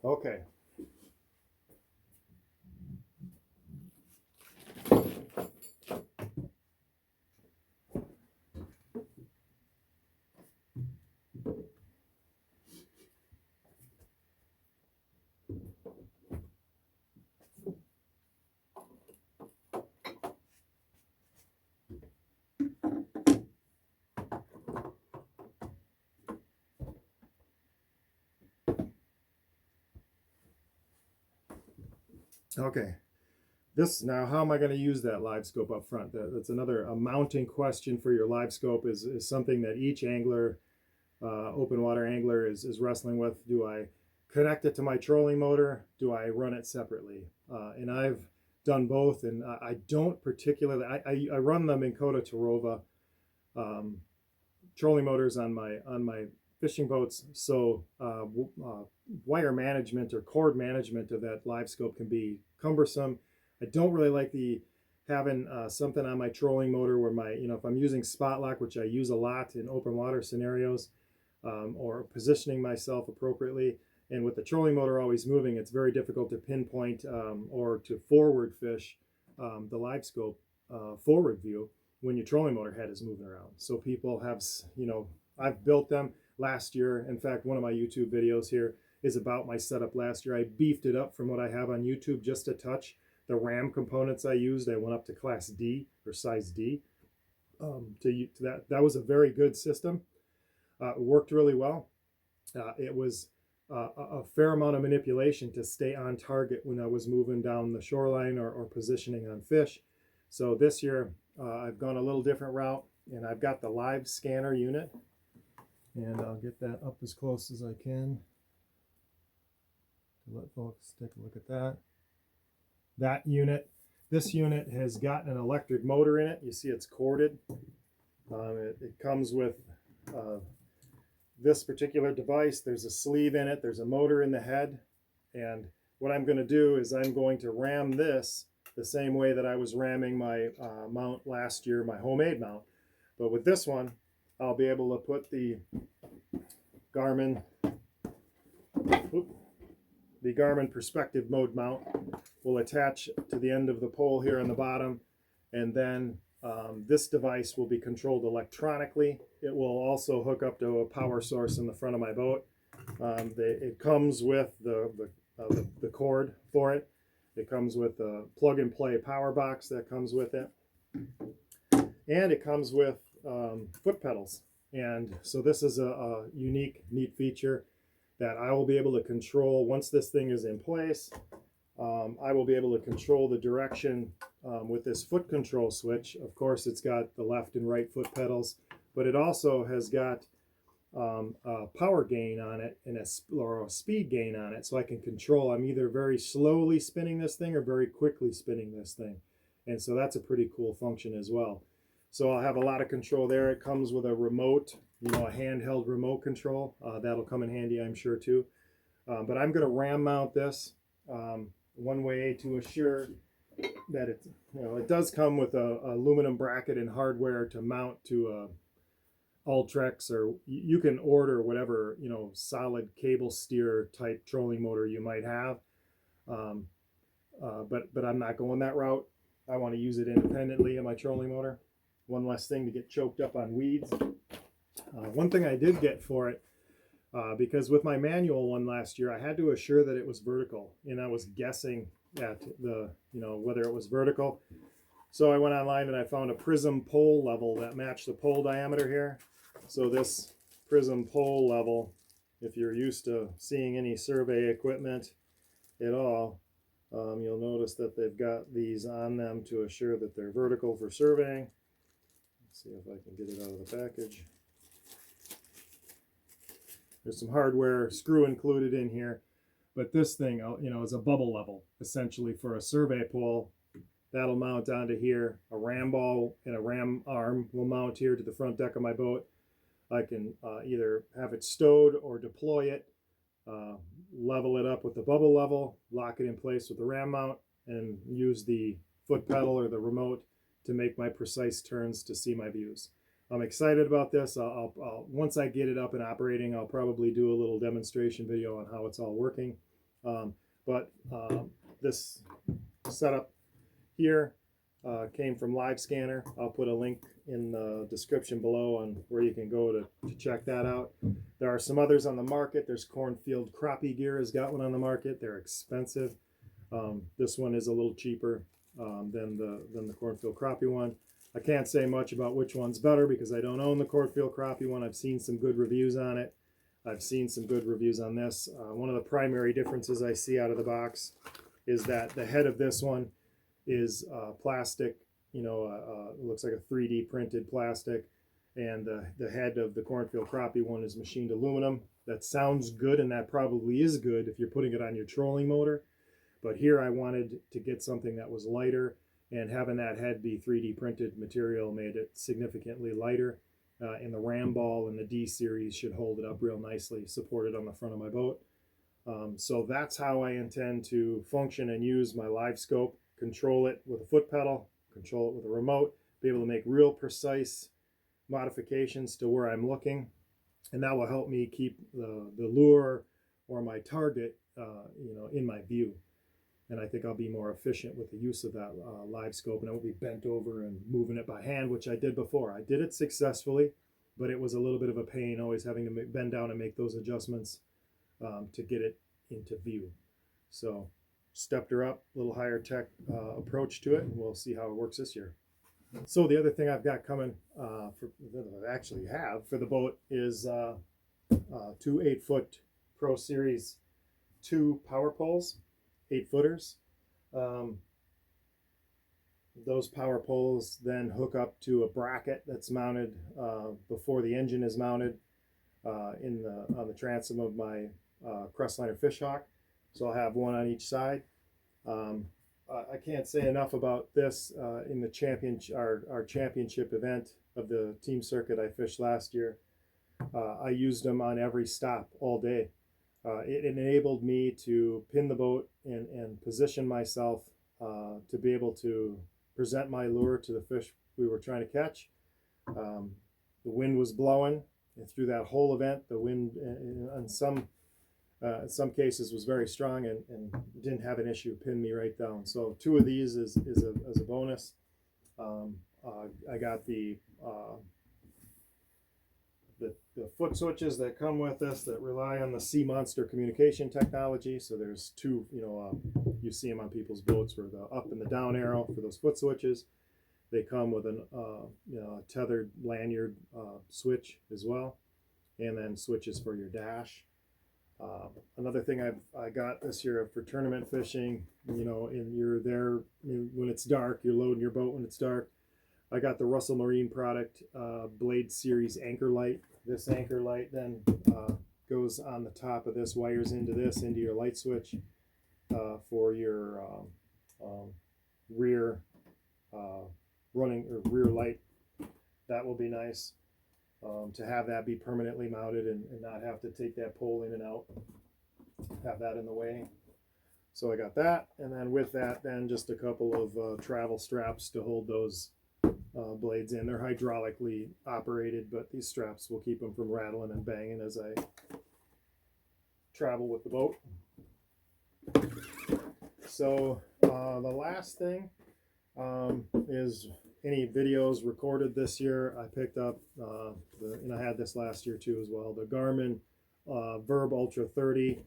Okay. Okay. This now, how am I going to use that live scope up front? That's another mounting question for your live scope. Is something that each angler, open water angler, is wrestling with. Do I connect it to my trolling motor? Do I run it separately? And I've done both, and I don't particularly. I run the Minn Kota Tarova trolling motors on my fishing boats, so wire management or cord management of that live scope can be cumbersome. I don't really like the having something on my trolling motor where my, if I'm using spot lock, which I use a lot in open water scenarios, or positioning myself appropriately. And with the trolling motor always moving, it's very difficult to pinpoint or to forward fish the live scope forward view when your trolling motor head is moving around. So people have, I've built them last year. In fact, one of my YouTube videos here is about my setup last year. I beefed it up from what I have on YouTube just a touch. The RAM components I used, I went up to class D or size D. To that was a very good system. It worked really well. It was a fair amount of manipulation to stay on target when I was moving down the shoreline or positioning on fish. So this year I've gone a little different route, and I've got the Livescanner unit, and I'll get that up as close as I can to let folks take a look at that. That unit, this unit has got an electric motor in it. You see it's corded. It comes with this particular device. There's a sleeve in it. There's a motor in the head. And what I'm going to do is I'm going to ram this the same way that I was ramming my mount last year, my homemade mount. But with this one, I'll be able to put the Garmin perspective mode mount will attach to the end of the pole here on the bottom, and then this device will be controlled electronically. It will also hook up to a power source in the front of my boat. It comes with the cord for it. It comes with a plug-and-play power box that comes with it, and it comes with foot pedals. And so this is a unique, neat feature that I will be able to control once this thing is in place. I will be able to control the direction with this foot control switch. Of course, it's got the left and right foot pedals, but it also has got a power gain on it and a speed gain on it, so I can control. I'm either very slowly spinning this thing or very quickly spinning this thing, and so that's a pretty cool function as well. So I'll have a lot of control there. It comes with a remote, a handheld remote control. That'll come in handy, I'm sure, too. But I'm going to ram mount this. One way to assure that it does come with a aluminum bracket and hardware to mount to Ultrex, or you can order whatever solid cable steer type trolling motor you might have. But I'm not going that route. I want to use it independently in my trolling motor. One less thing to get choked up on weeds. One thing I did get for it, because with my manual one last year, I had to assure that it was vertical, and I was guessing at whether it was vertical. So I went online and I found a Prism pole level that matched the pole diameter here. So this Prism pole level, if you're used to seeing any survey equipment at all, you'll notice that they've got these on them to assure that they're vertical for surveying. Let's see if I can get it out of the package. There's some hardware screw included in here, but this thing, is a bubble level essentially for a survey pole. That'll mount onto here. A ram ball and a ram arm will mount here to the front deck of my boat. I can either have it stowed or deploy it, level it up with the bubble level, lock it in place with the ram mount, and use the foot pedal or the remote to make my precise turns to see my views. I'm excited about this. Once I get it up and operating, I'll probably do a little demonstration video on how it's all working. But this setup here came from Livescanner. I'll put a link in the description below on where you can go to check that out. There are some others on the market. There's Cornfield Crappie Gear has got one on the market. They're expensive. This one is a little cheaper than the Cornfield Crappie one. I can't say much about which one's better because I don't own the Cornfield Crappie one. I've seen some good reviews on it. I've seen some good reviews on this. One of the primary differences I see out of the box is that the head of this one is plastic, you know, it looks like a 3D printed plastic, and the head of the Cornfield Crappie one is machined aluminum. That sounds good, and that probably is good if you're putting it on your trolling motor. But here I wanted to get something that was lighter, and having that head be 3D printed material made it significantly lighter. And the ram ball and the D series should hold it up real nicely, supported on the front of my boat. So that's how I intend to function and use my Livescope. Control it with a foot pedal, control it with a remote, be able to make real precise modifications to where I'm looking, and that will help me keep the lure or my target you know, in my view. And I think I'll be more efficient with the use of that Livescope, and I won't be bent over and moving it by hand, which I did before. I did it successfully, but it was a little bit of a pain always having to bend down and make those adjustments to get it into view. So stepped her up, a little higher tech approach to it, and we'll see how it works this year. So the other thing I've got coming, that I actually have for the boat, is 2 8-foot Pro Series 2 Powerpoles, 8-footers. Those power poles then hook up to a bracket that's mounted before the engine is mounted on the transom of my Crestliner Fishhawk. So I'll have one on each side. I can't say enough about this. In the our championship event of the team circuit I fished last year, I used them on every stop all day. It enabled me to pin the boat and position myself to be able to present my lure to the fish we were trying to catch. The wind was blowing, and through that whole event, the wind in some cases was very strong and didn't have an issue, pinned me right down. So 2 of these is a bonus. I got the foot switches that come with this that rely on the Sea Monster communication technology. So there's 2, you know, you see them on people's boats where the up and the down arrow for those foot switches. They come with an you know, tethered lanyard switch as well, and then switches for your dash. Another thing I got this year for tournament fishing, you know, and you're there when it's dark, you're loading your boat when it's dark. I got the Russel Marine product Blade Series anchor light. This anchor light then goes on the top of this, wires into your light switch for your rear running or rear light. That will be nice to have that be permanently mounted and not have to take that pole in and out, have that in the way. So I got that, and then with that then just a couple of travel straps to hold those blades in. They're hydraulically operated, but these straps will keep them from rattling and banging as I travel with the boat. So the last thing is any videos recorded this year. I picked up, and I had this last year too as well, the Garmin Virb Ultra 30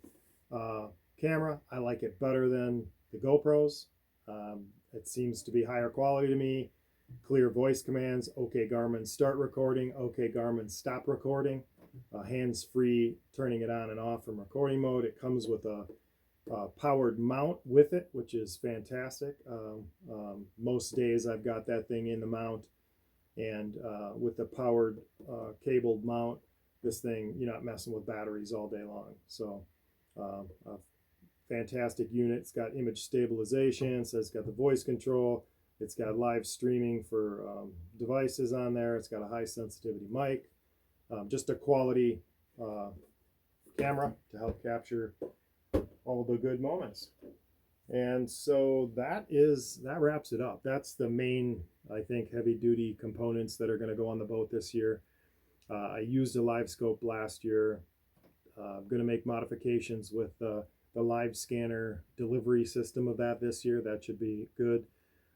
camera. I like it better than the GoPros. It seems to be higher quality to me. Clear voice commands. Okay, Garmin, start recording. Okay, Garmin, stop recording. Hands-free, turning it on and off from recording mode. It comes with a powered mount with it, which is fantastic. Most days I've got that thing in the mount, and with the powered cabled mount, this thing, you're not messing with batteries all day long. So a fantastic unit. It's got image stabilization, so it's got the voice control. It's got live streaming for devices on there. It's got a high sensitivity mic. Just a quality camera to help capture all the good moments. And so that wraps it up. That's the main, I think, heavy duty components that are going to go on the boat this year. I used a Livescope last year. I'm going to make modifications with Livescanner delivery system of that this year. That should be good.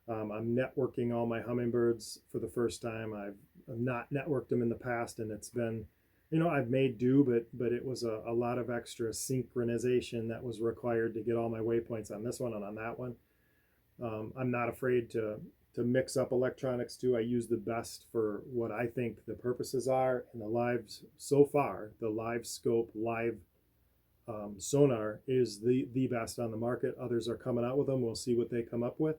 I'm networking all my Hummingbirds for the first time. I've not networked them in the past, and it's been, I've made do, but it was a lot of extra synchronization that was required to get all my waypoints on this one and on that one. I'm not afraid to mix up electronics too. I use the best for what I think the purposes are, and so far, the Livescope live sonar is the best on the market. Others are coming out with them. We'll see what they come up with.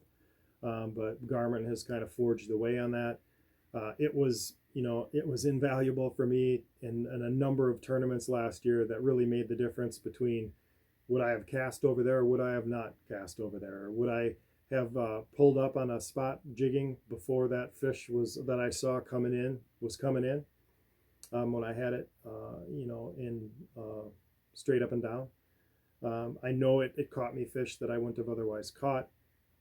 But Garmin has kind of forged the way on that. It was invaluable for me in a number of tournaments last year that really made the difference between would I have cast over there or would I have not cast over there, or would I have pulled up on a spot jigging before that fish that I saw coming in when I had it in straight up and down. I know it caught me fish that I wouldn't have otherwise caught.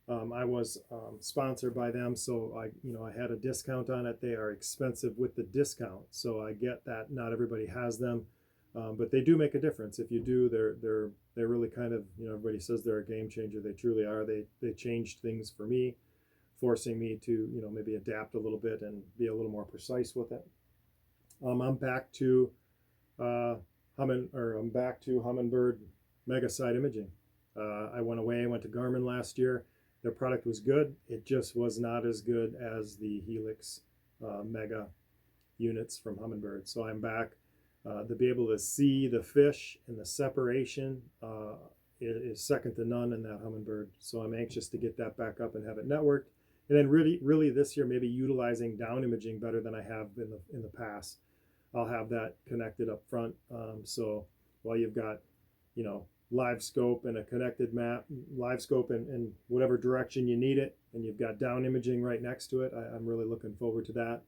I was sponsored by them, so I had a discount on it. They are expensive with the discount, so I get that not everybody has them, but they do make a difference. If you do, they're really kind of, everybody says they're a game changer. They truly are. They changed things for me, forcing me to maybe adapt a little bit and be a little more precise with it. I'm back to Hummingbird Mega Side Imaging. I went to Garmin last year. Their product was good. It just was not as good as the Helix Mega units from Hummingbird. So I'm back to be able to see the fish, and the separation is second to none in that Hummingbird. So I'm anxious to get that back up and have it networked. And then really this year, maybe utilizing down imaging better than I have in the past. I'll have that connected up front. So while you've got, Livescope and a connected map, Livescope in whatever direction you need it, and you've got down imaging right next to it. I'm really looking forward to that.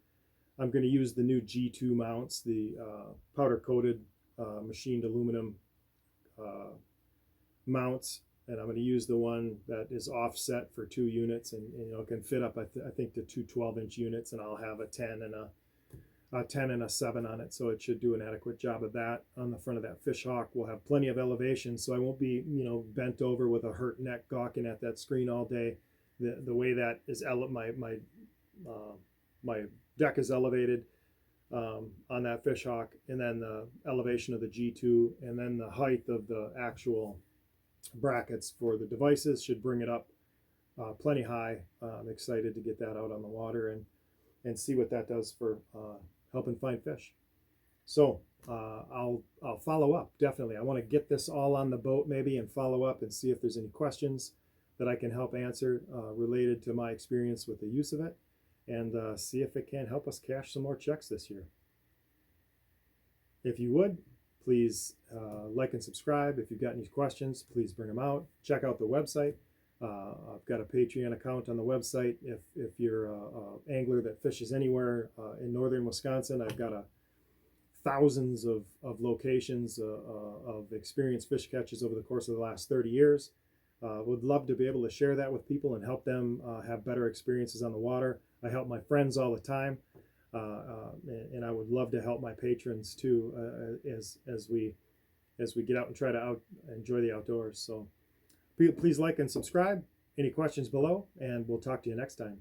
I'm going to use the new G2 mounts, the powder coated machined aluminum mounts, and I'm going to use the one that is offset for 2 units, and can fit up I think to 2 12-inch units, and I'll have a 10 and a 7 on it, so it should do an adequate job of that. On the front of that fish hawk will have plenty of elevation, so I won't be bent over with a hurt neck gawking at that screen all day. The way that is my deck is elevated on that fish hawk, and then the elevation of the G2, and then the height of the actual brackets for the devices should bring it up plenty high. I'm excited to get that out on the water and see what that does for helping find fish. So I'll follow up, definitely. I want to get this all on the boat maybe and follow up and see if there's any questions that I can help answer related to my experience with the use of it, and see if it can help us cash some more checks this year. If you would, please like and subscribe. If you've got any questions, please bring them out. Check out the website. I've got a Patreon account on the website. If you're an angler that fishes anywhere in northern Wisconsin, I've got thousands of locations of experienced fish catches over the course of the last 30 years. Would love to be able to share that with people and help them have better experiences on the water. I help my friends all the time, and I would love to help my patrons too as we get out and try to enjoy the outdoors. So please like and subscribe. Any questions below, and we'll talk to you next time.